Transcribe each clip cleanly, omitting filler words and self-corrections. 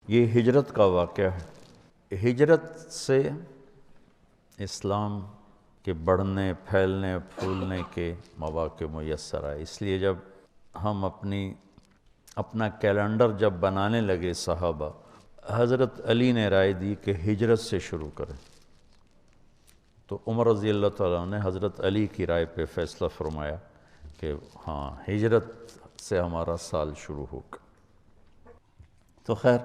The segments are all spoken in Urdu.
یہ ہجرت کا واقعہ ہے۔ ہجرت سے اسلام کے بڑھنے، پھیلنے، پھولنے کے مواقع میسر آئے۔ اس لیے جب ہم اپنا کیلنڈر جب بنانے لگے صحابہ، حضرت علی نے رائے دی کہ ہجرت سے شروع کریں، تو عمر رضی اللہ تعالیٰ نے حضرت علی کی رائے پہ فیصلہ فرمایا کہ ہاں ہجرت سے ہمارا سال شروع ہوگا۔ تو خیر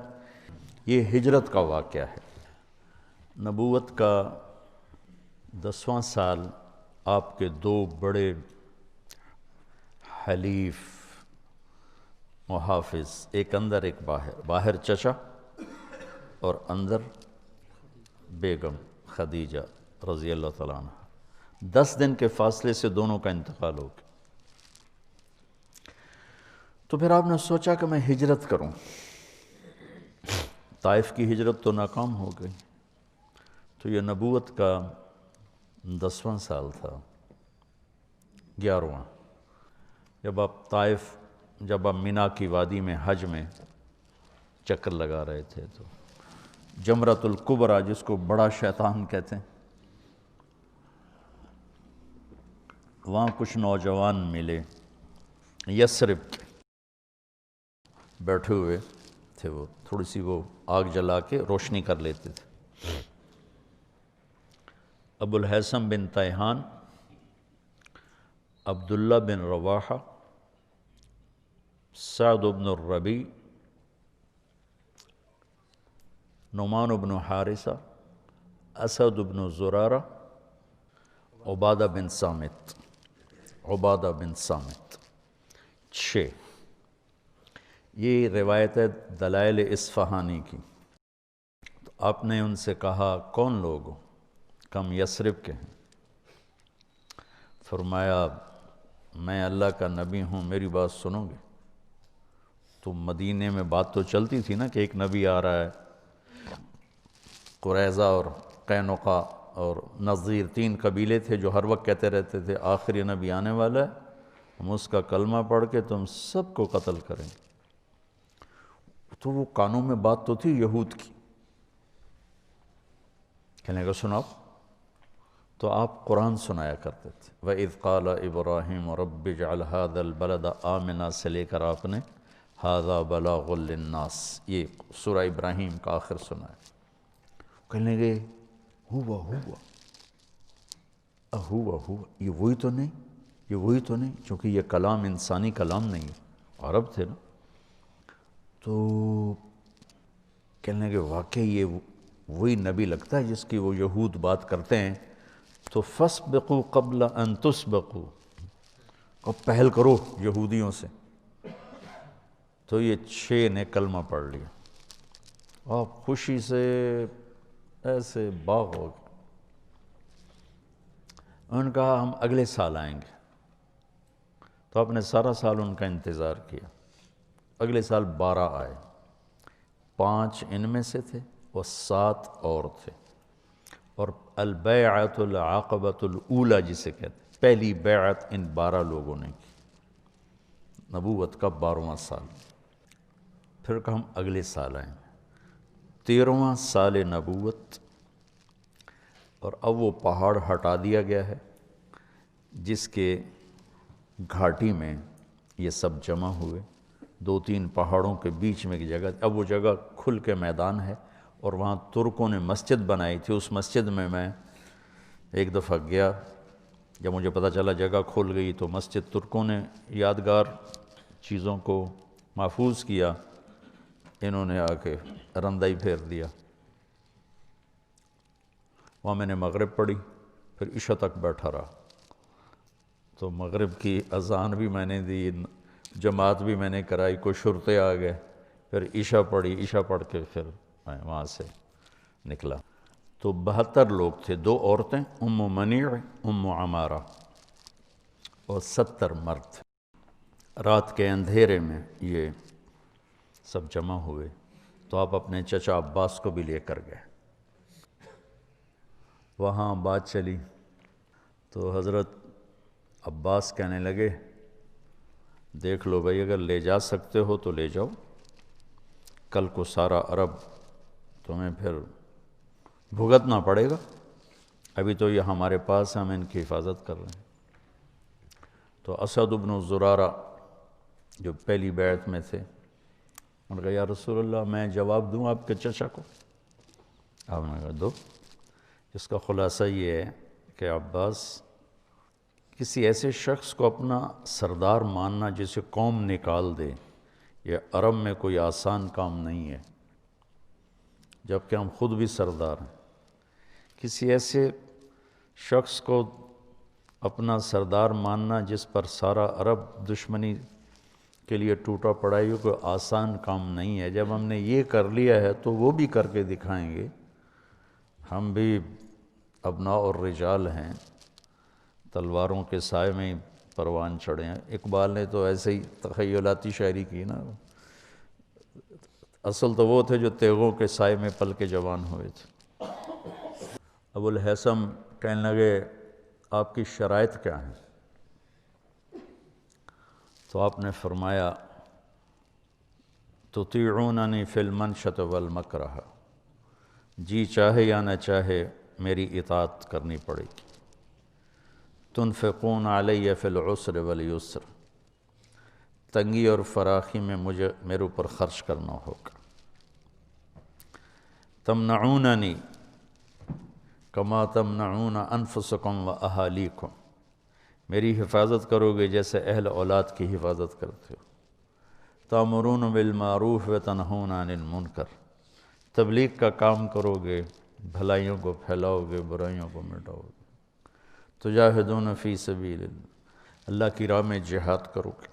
یہ ہجرت کا واقعہ ہے۔ نبوت کا 10واں سال آپ کے دو بڑے حلیف محافظ، ایک اندر ایک باہر، باہر چچا اور اندر بیگم خدیجہ رضی اللہ تعالیٰ عنہ، 10 دن کے فاصلے سے دونوں کا انتقال ہو گیا۔ تو پھر آپ نے سوچا کہ میں ہجرت کروں۔ طائف کی ہجرت تو ناکام ہو گئی، تو یہ نبوت کا 10واں سال تھا، 11واں، جب آپ مینا کی وادی میں حج میں چکر لگا رہے تھے، تو جمرۃ الکبریٰ جس کو بڑا شیطان کہتے ہیں، وہاں کچھ نوجوان ملے، یثرب بیٹھے ہوئے تھے، وہ تھوڑی سی وہ آگ جلا کے روشنی کر لیتے تھے۔ ابو الہیثم بن تیہان، عبداللہ بن رواحہ، سعد بن الربیع، نعمان بن حارثہ، اسد بن زرارہ، عبادہ بن صامت، 6۔ یہ روایت ہے دلائل اصفہانی کی۔ تو آپ نے ان سے کہا کون لوگ ہو؟ کم یثرب کے ہیں۔ فرمایا میں اللہ کا نبی ہوں، میری بات سنو گے؟ تو مدینے میں بات تو چلتی تھی نا کہ ایک نبی آ رہا ہے، قریظہ اور قینقاع اور نذیر 3 قبیلے تھے جو ہر وقت کہتے رہتے تھے آخری نبی آنے والا ہے، ہم اس کا کلمہ پڑھ کے تم سب کو قتل کریں۔ تو وہ کانوں میں بات تو تھی یہود کی، کہنے کا سناؤ، تو آپ قرآن سنایا کرتے تھے۔ وَإِذْ قَالَ إِبْرَاهِيمُ رَبِّ اجْعَلْ هَذَا الْبَلَدَ آمِنًا سے لے کر آپ نے هَذَا بَلَاغٌ لِلنَّاسِ، یہ سورہ ابراہیم کا آخر سنایا۔ کہنے لگے ہوا یہ وہی تو نہیں، چونکہ یہ کلام انسانی کلام نہیں ہے، عرب تھے نا۔ تو کہنے لگے واقعی یہ وہی نبی لگتا ہے جس کی وہ یہود بات کرتے ہیں، تو فَاسْبِقُوا قَبْلَ أَن تُسْبِقُوا، اب پہل کرو یہودیوں سے۔ تو یہ 6 نے کلمہ پڑھ لیا، آپ خوشی سے ایسے باغ ہو گئے۔ انہوں نے کہا ہم اگلے سال آئیں گے۔ تو آپ نے سارا سال ان کا انتظار کیا۔ اگلے سال 12 آئے، 5 ان میں سے تھے اور 7 اور تھے۔ اور البیعۃ العقبۃ الاولی جسے کہتے ہیں، پہلی بیعت ان 12 لوگوں نے کی، نبوت کا 12واں سال۔ پھر کہ ہم اگلے سال آئیں گے، 13واں سال نبوت۔ اور اب وہ پہاڑ ہٹا دیا گیا ہے جس کے گھاٹی میں یہ سب جمع ہوئے، 2-3 پہاڑوں کے بیچ میں ایک جگہ، اب وہ جگہ کھل کے میدان ہے، اور وہاں ترکوں نے مسجد بنائی تھی۔ اس مسجد میں ایک دفعہ گیا، جب مجھے پتہ چلا جگہ کھل گئی، تو مسجد ترکوں نے یادگار چیزوں کو محفوظ کیا، انہوں نے آ کے رندہ ہی پھیر دیا۔ وہاں میں نے مغرب پڑھی، پھر عشاء تک بیٹھا رہا۔ تو مغرب کی اذان بھی میں نے دی، جماعت بھی میں نے کرائی، کوئی شرطے آ گئے، پھر عشاء پڑھی، عشاء پڑھ کے پھر میں وہاں سے نکلا۔ تو 72 لوگ تھے، 2 عورتیں ام منیع، ام عمارہ، اور 70 مرد۔ رات کے اندھیرے میں یہ سب جمع ہوئے، تو آپ اپنے چچا عباس کو بھی لے کر گئے۔ وہاں بات چلی تو حضرت عباس کہنے لگے دیکھ لو بھائی، اگر لے جا سکتے ہو تو لے جاؤ، کل کو سارا عرب تمہیں پھر بھگتنا پڑے گا، ابھی تو یہ ہمارے پاس ہم ان کی حفاظت کر رہے ہیں۔ تو اسد بن زرارہ جو پہلی بیعت میں تھے، انہوں نے کہا یا رسول اللہ میں جواب دوں آپ کے چچا کو؟ آپ نے کہا دو۔ جس کا خلاصہ یہ ہے کہ عباس، کسی ایسے شخص کو اپنا سردار ماننا جسے قوم نکال دے، یہ عرب میں کوئی آسان کام نہیں ہے، جبکہ ہم خود بھی سردار ہیں۔ کسی ایسے شخص کو اپنا سردار ماننا جس پر سارا عرب دشمنی کے لیے ٹوٹا پڑا ہے، یہ کوئی آسان کام نہیں ہے۔ جب ہم نے یہ کر لیا ہے تو وہ بھی کر کے دکھائیں گے۔ ہم بھی ابناء اور رجال ہیں، تلواروں کے سائے میں ہی پروان چڑھے ہیں۔ اقبال نے تو ایسے ہی تخیلاتی شاعری کی نا، اصل تو وہ تھے جو تیغوں کے سائے میں پل کے جوان ہوئے تھے۔ ابو الہیثم کہنے لگے آپ کی شرائط کیا ہیں؟ تو آپ نے فرمایا تطیعوننی فی المنشط والمکرہ، جی چاہے یا نہ چاہے میری اطاعت کرنی پڑے گی۔ تنفقون علی فی العسر والیسر، تنگی اور فراخی میں میرے اوپر خرچ کرنا ہوگا۔ تمنعوننی کما تمنعون انفسکم و اہالیکم، میری حفاظت کرو گے جیسے اہل اولاد کی حفاظت کرتے ہو۔ تأمرون بالمعروف و تنہون عن المنکر، تبلیغ کا کام کرو گے، بھلائیوں کو پھیلاؤ گے، برائیوں کو مٹاؤ گے۔ تجاہدون فی سبیل اللہ، اللہ کی راہ میں جہاد کرو گے۔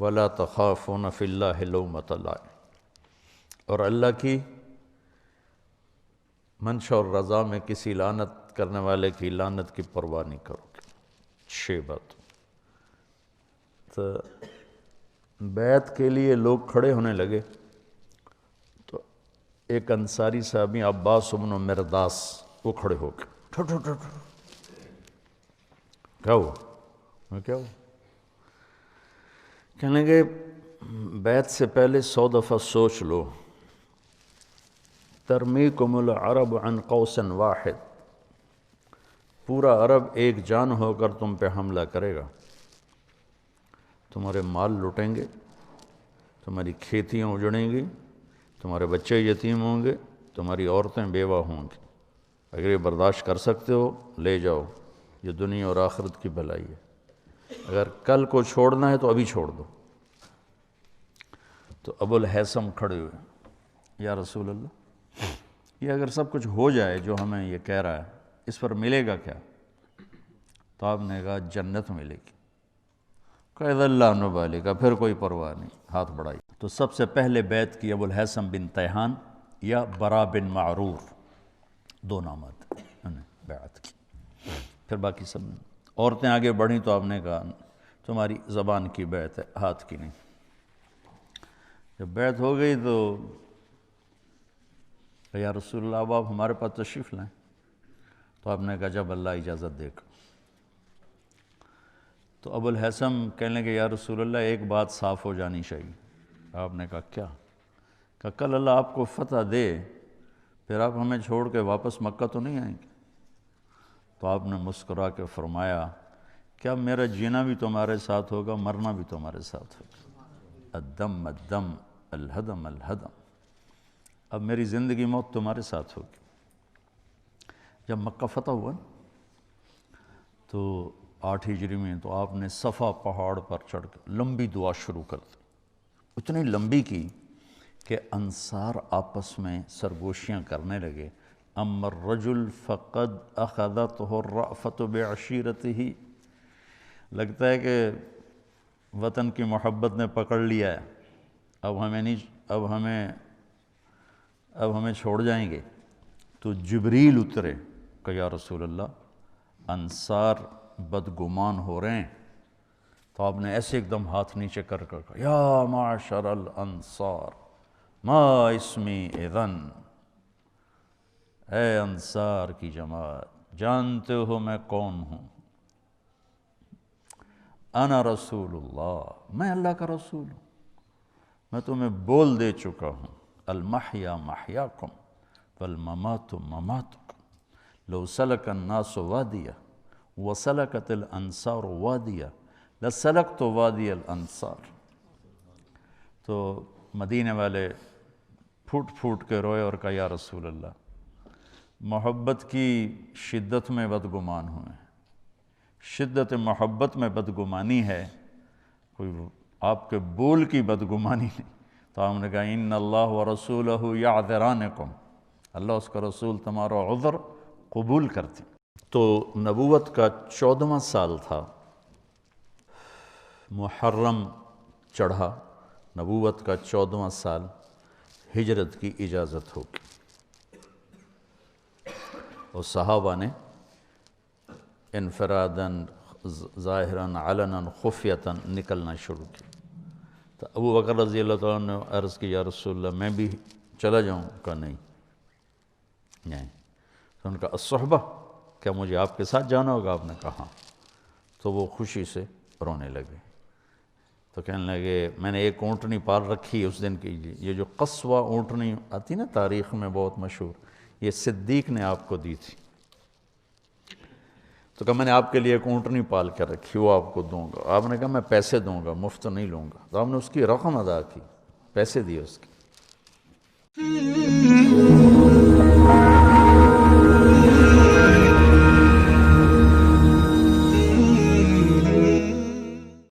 ولا تخافون فی اللہ لومۃ لائم، اور اللہ کی منشا اور رضا میں کسی لعنت کرنے والے کی لعنت کی پرواہ نہیں کرو گے۔ 6 بات۔ تو بیعت کے لیے لوگ کھڑے ہونے لگے تو ایک انصاری صحابی عباس بن مرداس وہ کھڑے ہو گئے، کیا ہوا؟ کیا ہوا؟ کہنے لگے بیعت سے پہلے 100 دفعہ سوچ لو، ترمیکم العرب عن قوس واحد، پورا عرب ایک جان ہو کر تم پہ حملہ کرے گا، تمہارے مال لٹیں گے، تمہاری کھیتیاں اجڑیں گی، تمہارے بچے یتیم ہوں گے، تمہاری عورتیں بیوہ ہوں گی۔ اگر یہ برداشت کر سکتے ہو لے جاؤ، یہ دنیا اور آخرت کی بھلائی ہے، اگر کل کو چھوڑنا ہے تو ابھی چھوڑ دو۔ تو ابو الہیثم کھڑے ہوئے، یا رسول اللہ یہ اگر سب کچھ ہو جائے جو ہمیں یہ کہہ رہا ہے، اس پر ملے گا کیا؟ تو آپ نے کہا جنت ملے گی۔ قید اللہ نبالے کا، پھر کوئی پرواہ نہیں، ہاتھ بڑھائی۔ تو سب سے پہلے بیعت کی ابو الہیثم بن تیہان یا برا بن معرور، 2 نامات انہوں نے بیعت کی۔ پھر باقی سب نے، عورتیں آگے بڑھیں تو آپ نے کہا تمہاری زبان کی بیعت ہے، ہاتھ کی نہیں۔ جب بیعت ہو گئی تو یا رسول اللہ اب آپ ہمارے پاس تشریف لائیں۔ تو آپ نے کہا جب اللہ اجازت دے گا۔ تو ابو الہیثم کہنے لگے یا رسول اللہ ایک بات صاف ہو جانی چاہیے۔ آپ نے کہا کیا؟ کہ کل اللہ آپ کو فتح دے، پھر آپ ہمیں چھوڑ کے واپس مکہ تو نہیں آئیں گے؟ تو آپ نے مسکرا کے فرمایا کیا میرا جینا بھی تمہارے ساتھ ہوگا، مرنا بھی تمہارے ساتھ ہوگا، الدم الدم الہدم الہدم، اب میری زندگی موت تمہارے ساتھ ہوگی۔ جب مکہ فتح ہوا تو 8 ہجری میں تو آپ نے صفا پہاڑ پر چڑھ کے لمبی دعا شروع کر دی، اتنی لمبی کی کہ انصار آپس میں سرگوشیاں کرنے لگے۔ اما الرجل فقد اخذته الرأفة بعشیرته، لگتا ہے کہ وطن کی محبت نے پکڑ لیا ہے، اب ہمیں چھوڑ جائیں گے۔ تو جبریل اترے کہ یا رسول اللہ انصار بدگمان ہو رہے ہیں۔ تو آپ نے ایسے ایک دم ہاتھ نیچے کر کہا یا معاشر الانصار ما اسمی اذن، اے انصار کی جماعت جانتے ہو میں کون ہوں؟ انا رسول اللہ، میں اللہ کا رسول ہوں، میں تمہیں بول دے چکا ہوں المحیا محیاکم والممات مماتکم لو سلک الناس وادیا وسلکت الانصار وادیا لسلکت وادی الانصار۔ تو مدینے والے پھوٹ پھوٹ کے روئے اور کہا یا رسول اللہ، محبت کی شدت میں بدگمان ہوئے، شدت محبت میں بدگمانی ہے، کوئی آپ کے بول کی بدگمانی نہیں۔ تو ہم نے کہا ان اللہ ورسولہ یعذرانکم، اللہ اس کا رسول تمہارا عذر قبول کرتے۔ تو نبوت کا 14واں سال تھا، محرم چڑھا، نبوت کا 14واں سال، ہجرت کی اجازت ہوگی، اور صحابہ نے انفراداً ظاہراً علناً خفیتاً نکلنا شروع کیا۔ تو ابو بکر رضی اللہ تعالیٰ نے عرض کی یا رسول اللہ میں بھی چلا جاؤں؟ کہا نہیں۔ تو ان کا الصحبہ، کیا مجھے آپ کے ساتھ جانا ہوگا؟ آپ نے کہا ہاں۔ تو وہ خوشی سے رونے لگے، تو کہنے لگے میں نے ایک اونٹنی پال رکھی اس دن کی، یہ جو قصوہ اونٹنی آتی نا تاریخ میں بہت مشہور، یہ صدیق نے آپ کو دی تھی۔ تو کہا میں نے آپ کے لیے ایک اونٹنی پال کر رکھی، وہ آپ کو دوں گا۔ آپ نے کہا میں پیسے دوں گا، مفت نہیں لوں گا۔ تو آپ نے اس کی رقم ادا کی، پیسے دیے اس کے۔